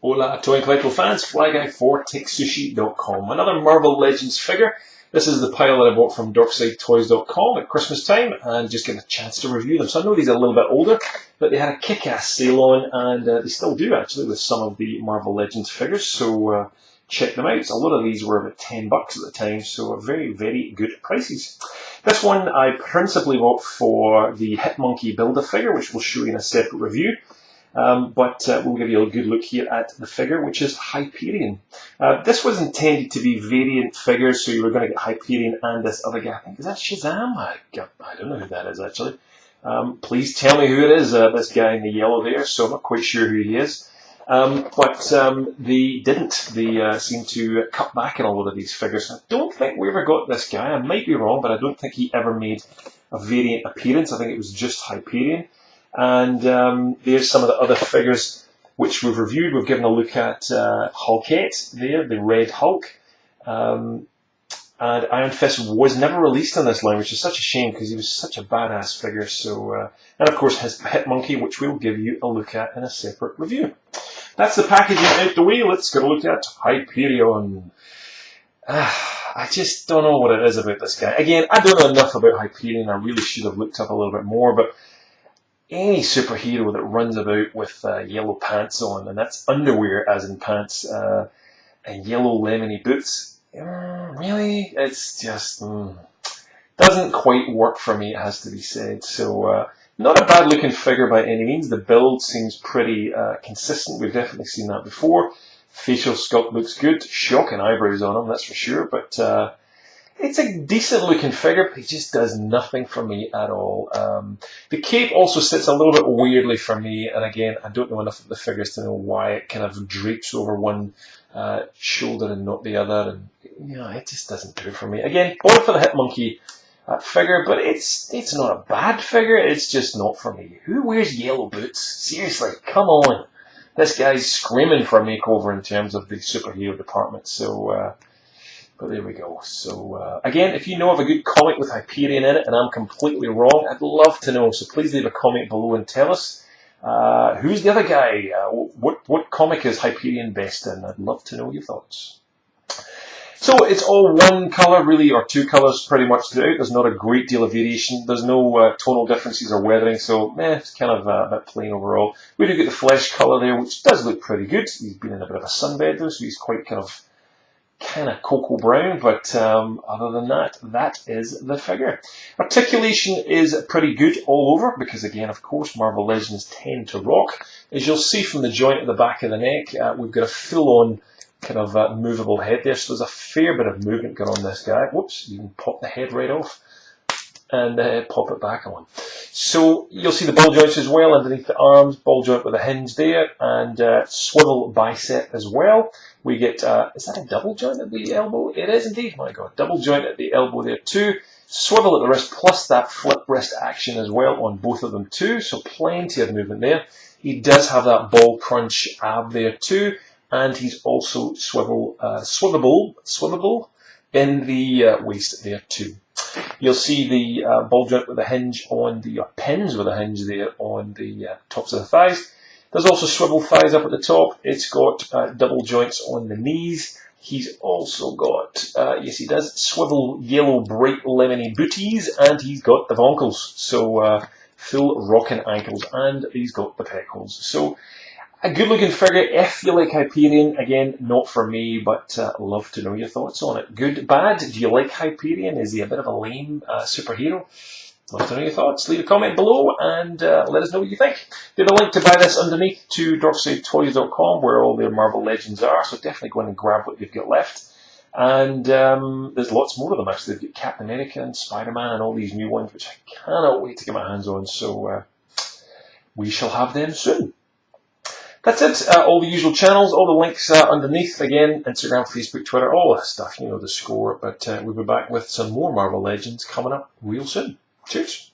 Hola, toy and collectible fans, Fly Guy for TekSushi.com. Another Marvel Legends figure. This is the pile that I bought from DarkSideToys.com at Christmas time and just getting a chance to review them. So I know these are a little bit older, but they had a kick-ass sale on, and they still do actually with some of the Marvel Legends figures. So check them out. A lot of these were about $10 at the time, so very, very good prices. This one I principally bought for the Hitmonkey Build-A-Figure, which we'll show you in a separate review. But we'll give you a good look here at the figure, which is Hyperion. This was intended to be variant figures, so you were going to get Hyperion and this other guy. I think, is that Shazam? I don't know who that is, actually. Please tell me who it is, this guy in the yellow there, so I'm not quite sure who he is. But they didn't. They seem to cut back in a lot of these figures. I don't think we ever got this guy. I might be wrong, but I don't think he ever made a variant appearance. I think it was just Hyperion. And there's some of the other figures which we've reviewed. We've given a look at Hulkette there, the Red Hulk. And Iron Fist was never released on this line, which is such a shame because he was such a badass figure. So, and of course his Hitmonkey, which we'll give you a look at in a separate review. That's the packaging out the way. Let's get a look at Hyperion. I just don't know what it is about this guy. Again, I don't know enough about Hyperion. I really should have looked up a little bit more, but any superhero that runs about with yellow pants on, and that's underwear as in pants, and yellow lemony boots, really? It's just doesn't quite work for me, it has to be said. So not a bad looking figure by any means. The build seems pretty consistent. We've definitely seen that before. Facial sculpt looks good. Shocking eyebrows on him, that's for sure. But it's a decent looking figure, but he just does nothing for me at all. The cape also sits a little bit weirdly for me, and again, I don't know enough of the figures to know why it kind of drapes over one shoulder and not the other, and you know, it just doesn't do it for me. Again, bought it for the Hitmonkey figure, but it's not a bad figure, it's just not for me. Who wears yellow boots? Seriously, come on. This guy's screaming for a makeover in terms of the superhero department, so but there we go. So, again, if you know of a good comic with Hyperion in it and I'm completely wrong, I'd love to know. So please leave a comment below and tell us who's the other guy? What comic is Hyperion best in? I'd love to know your thoughts. So it's all one colour, really, or two colours pretty much throughout. There's not a great deal of variation. There's no tonal differences or weathering, so it's kind of a bit plain overall. We do get the flesh colour there, which does look pretty good. He's been in a bit of a sunbed, though, so he's quite kind of cocoa brown, but other than that, that is the figure. Articulation is pretty good all over because, again, of course, Marvel Legends tend to rock. As you'll see from the joint at the back of the neck, we've got a full-on kind of movable head there, so there's a fair bit of movement going on this guy. Whoops, you can pop the head right off and pop it back on. So you'll see the ball joints as well underneath the arms, ball joint with a hinge there, and swivel bicep as well. We get, is that a double joint at the elbow? It is indeed, my God. Double joint at the elbow there too. Swivel at the wrist, plus that flip wrist action as well on both of them too. So plenty of movement there. He does have that ball crunch ab there too. And he's also swivelable in the waist there too. You'll see the ball joint with a hinge on the, or pins with a hinge there on the tops of the thighs. There's also swivel thighs up at the top. It's got double joints on the knees. He's also got, yes he does, swivel yellow bright lemony booties, and he's got the vonkles. So full rocking ankles, and he's got the pec holes. So a good looking figure if you like Hyperion. Again, not for me, but love to know your thoughts on it. Good, bad? Do you like Hyperion? Is he a bit of a lame superhero? Love to know your thoughts. Leave a comment below and let us know what you think. There's a link to buy this underneath to DarkSideToys.com where all their Marvel Legends are, so definitely go in and grab what they've got left. And there's lots more of them actually. They've got Captain America and Spider-Man and all these new ones, which I cannot wait to get my hands on, so we shall have them soon. That's it. All the usual channels, all the links underneath. Again, Instagram, Facebook, Twitter, all that stuff. You know the score. But we'll be back with some more Marvel Legends coming up real soon. Cheers.